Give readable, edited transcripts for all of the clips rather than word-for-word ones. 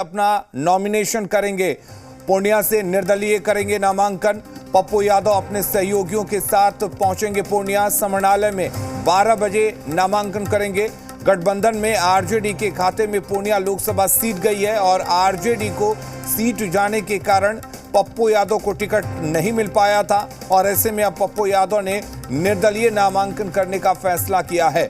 अपना नॉमिनेशन करेंगे। पूर्णिया से निर्दलीय करेंगे नामांकन। पप्पू यादव अपने सहयोगियों के साथ पहुंचेंगे पूर्णिया समरणालय में। 12 बजे नामांकन करेंगे। गठबंधन में आरजेडी के खाते में पूर्णिया लोकसभा सीट गई है और आरजेडी को सीट जाने के कारण पप्पू यादव को टिकट नहीं मिल पाया था और ऐसे में अब पप्पू यादव ने निर्दलीय नामांकन करने का फैसला किया है।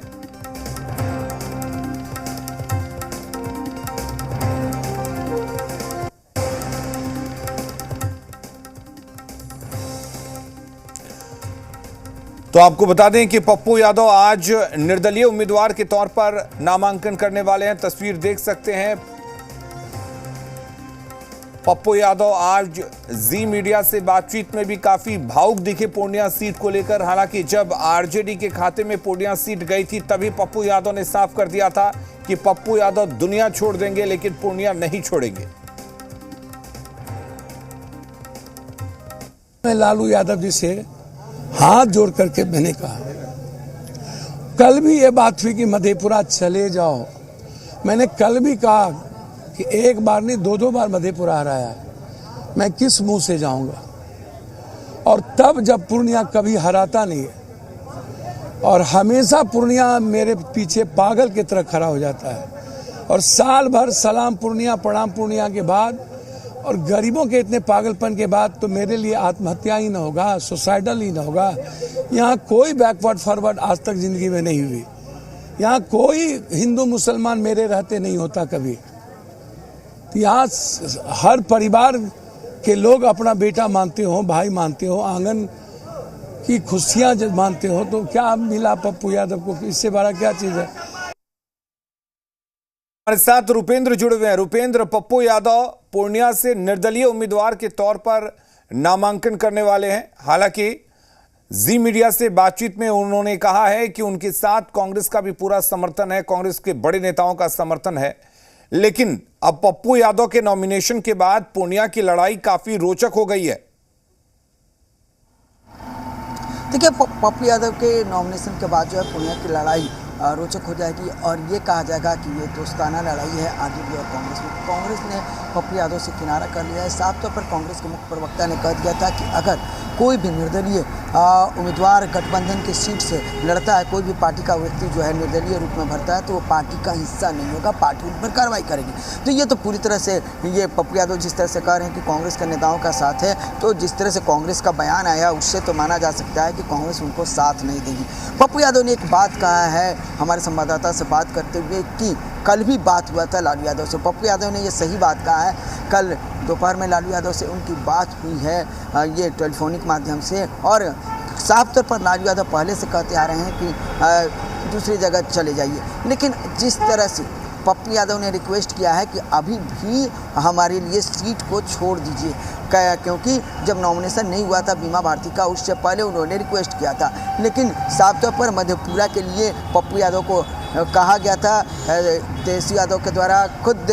तो आपको बता दें कि पप्पू यादव आज निर्दलीय उम्मीदवार के तौर पर नामांकन करने वाले हैं। तस्वीर देख सकते हैं। पप्पू यादव आज जी मीडिया से बातचीत में भी काफी भावुक दिखे पूर्णिया सीट को लेकर। हालांकि जब आरजेडी के खाते में पूर्णिया सीट गई थी तभी पप्पू यादव ने साफ कर दिया था कि पप्पू यादव दुनिया छोड़ देंगे लेकिन पूर्णिया नहीं छोड़ेंगे। मैं लालू यादव जी से हाथ जोड़ करके मैंने कहा, कल भी ये बात हुई कि मधेपुरा चले जाओ। मैंने कल भी कहा कि एक बार नहीं 2-2 बार मधेपुरा हराया है, मैं किस मुंह से जाऊंगा। और तब जब पूर्णिया कभी हराता नहीं है और हमेशा पूर्णिया मेरे पीछे पागल की तरह खड़ा हो जाता है और साल भर सलाम पूर्णिया प्रणाम पूर्णिया के बाद और गरीबों के इतने पागलपन के बाद तो मेरे लिए आत्महत्या ही ना होगा, सुसाइडल ही ना होगा। यहाँ कोई बैकवर्ड फॉरवर्ड आज तक जिंदगी में नहीं हुई। यहाँ कोई हिंदू मुसलमान मेरे रहते नहीं होता कभी। यहाँ हर परिवार के लोग अपना बेटा मानते हो, भाई मानते हो, आंगन की खुशियाँ जब मानते हो, तो क्या मिला पप्पू यादव को, इससे बड़ा क्या चीज़ है। हमारे साथ रुपेंद्र जुड़े हुए हैं। रुपेंद्र, पप्पू यादव पूर्णिया से निर्दलीय उम्मीदवार के तौर पर नामांकन करने वाले हैं। हालांकि जी मीडिया से बातचीत में उन्होंने कहा है कि उनके साथ कांग्रेस का भी पूरा समर्थन है, कांग्रेस के बड़े नेताओं का समर्थन है। लेकिन अब पप्पू यादव के नॉमिनेशन के बाद पूर्णिया की लड़ाई काफी रोचक हो गई है। देखिए, पप्पू यादव के नॉमिनेशन के बाद जो है पूर्णिया की लड़ाई रोचक हो जाएगी और ये कहा जाएगा कि ये दोस्ताना लड़ाई है आरजेडी और कांग्रेस में। कांग्रेस ने पप्पू यादव से किनारा कर लिया है। साफ तौर पर कांग्रेस के मुख्य प्रवक्ता ने कह दिया था कि अगर कोई भी निर्दलीय उम्मीदवार गठबंधन की सीट से लड़ता है, कोई भी पार्टी का व्यक्ति जो है निर्दलीय रूप में भरता है, तो वो पार्टी का हिस्सा नहीं होगा, पार्टी उन पर कार्रवाई करेगी। तो ये तो पूरी तरह से ये पप्पू यादव जिस तरह से कह रहे हैं कि कांग्रेस के नेताओं का साथ है, तो जिस तरह से कांग्रेस का बयान आया उससे तो माना जा सकता है कि कांग्रेस उनको साथ नहीं देगी। पप्पू यादव ने एक बात कहा है हमारे संवाददाता से बात करते हुए कि कल भी बात हुआ था लालू यादव से। पप्पू यादव ने ये सही बात कहा है। कल दोपहर में लालू यादव से उनकी बात हुई है ये टेलीफोनिक माध्यम से और साफ तौर पर लालू यादव पहले से कहते आ रहे हैं कि दूसरी जगह चले जाइए। लेकिन जिस तरह से पप्पू यादव ने रिक्वेस्ट किया है कि अभी भी हमारे लिए सीट को छोड़ दीजिए, क्योंकि जब नॉमिनेशन नहीं हुआ था बीमा भारती का उससे पहले उन्होंने रिक्वेस्ट किया था। लेकिन साफ तौर पर मधेपुरा के लिए पप्पू यादव को कहा गया था तेजस्वी यादव के द्वारा, खुद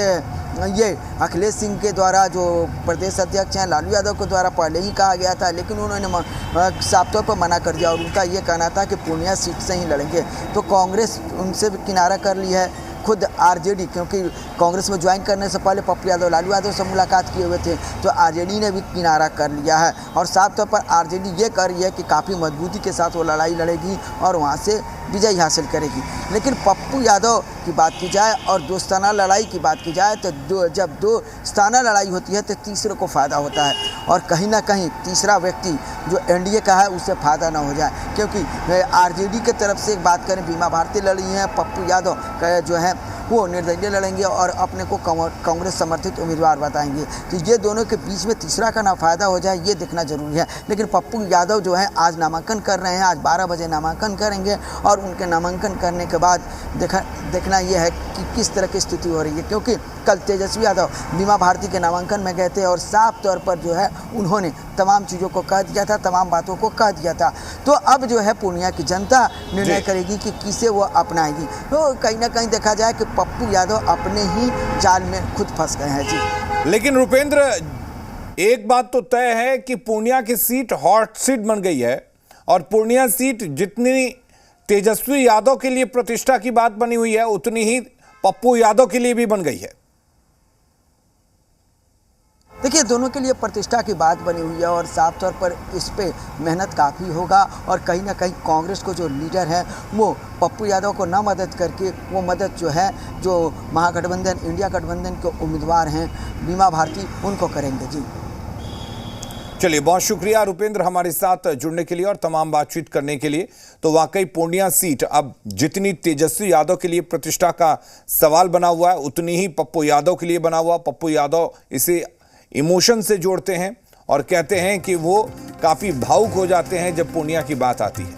ये अखिलेश सिंह के द्वारा जो प्रदेश अध्यक्ष हैं लालू यादव के द्वारा पहले ही कहा गया था, लेकिन उन्होंने साफ तौर पर मना कर दिया और उनका ये कहना था कि पूर्णिया सीट से ही लड़ेंगे। तो कांग्रेस उनसे भी किनारा कर ली है। खुद आरजेडी, क्योंकि कांग्रेस में ज्वाइन करने से पहले पप्पू यादव लालू यादव से मुलाकात किए हुए थे, तो आरजेडी ने भी किनारा कर लिया है और साफ तौर पर आरजेडी ये कर रही है कि काफ़ी मजबूती के साथ वो लड़ाई लड़ेगी और वहाँ से विजय हासिल करेगी। लेकिन पप्पू यादव की बात की जाए और दोस्ताना लड़ाई की बात की जाए तो जब दोस्ताना लड़ाई होती है तो तीसरे को फ़ायदा होता है और कहीं ना कहीं तीसरा व्यक्ति जो एनडीए का है उससे फ़ायदा ना हो जाए। क्योंकि आरजेडी के तरफ से एक बात करें, बीमा भारती लड़ी हैं, पप्पू यादव जो है वो निर्दलीय लड़ेंगे और अपने को कांग्रेस समर्थित उम्मीदवार बताएंगे। तो ये दोनों के बीच में तीसरा का ना फायदा हो जाए ये देखना जरूरी है। लेकिन पप्पू यादव जो है आज नामांकन कर रहे हैं, आज 12 बजे नामांकन करेंगे और उनके नामांकन करने के बाद देखना ये है कि किस तरह की स्थिति हो रही है। क्योंकि कल तेजस्वी यादव बीमा भारती के नामांकन में गए थे और साफ तौर पर जो है उन्होंने तमाम चीज़ों को कह दिया था, तमाम बातों को कह दिया था। तो अब जो है पूर्णिया की जनता निर्णय करेगी कि किसे वो अपनाएगी। तो कहीं ना कहीं देखा जाए कि पप्पू यादव अपने ही जाल में खुद फंस गए हैं जी। लेकिन रुपेंद्र, एक बात तो तय है कि पूर्णिया की सीट हॉट सीट बन गई है और पूर्णिया सीट जितनी तेजस्वी यादव के लिए प्रतिष्ठा की बात बनी हुई है उतनी ही पप्पू यादव के लिए भी बन गई है। देखिए दोनों के लिए प्रतिष्ठा की बात बनी हुई है और साफ तौर पर इस पे मेहनत काफ़ी होगा और कहीं ना कहीं कांग्रेस को जो लीडर है वो पप्पू यादव को ना मदद करके वो मदद जो है जो महागठबंधन इंडिया गठबंधन के उम्मीदवार हैं बीमा भारती उनको करेंगे। जी चलिए, बहुत शुक्रिया रुपेंद्र हमारे साथ जुड़ने के लिए और तमाम बातचीत करने के लिए। तो वाकई पूर्णिया सीट अब जितनी तेजस्वी यादव के लिए प्रतिष्ठा का सवाल बना हुआ है उतनी ही पप्पू यादव के लिए बना हुआ। पप्पू यादव इसे इमोशन से जोड़ते हैं और कहते हैं कि वो काफी भावुक हो जाते हैं जब पूर्णिया की बात आती है।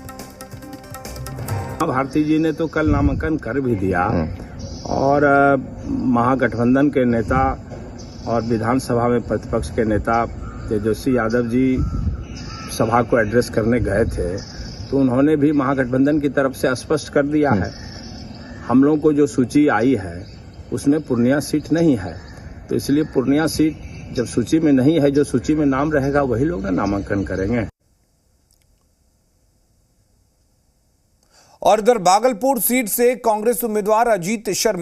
भारती जी ने तो कल नामांकन कर भी दिया और महागठबंधन के नेता और विधानसभा में प्रतिपक्ष के नेता तेजस्वी यादव जी सभा को एड्रेस करने गए थे तो उन्होंने भी महागठबंधन की तरफ से स्पष्ट कर दिया है हम लोगों को जो सूची आई है उसमें पूर्णिया सीट नहीं है, तो इसलिए पूर्णिया सीट जब सूची में नहीं है, जो सूची में नाम रहेगा वही लोग नामांकन करेंगे। और इधर भागलपुर सीट से कांग्रेस उम्मीदवार अजीत शर्मा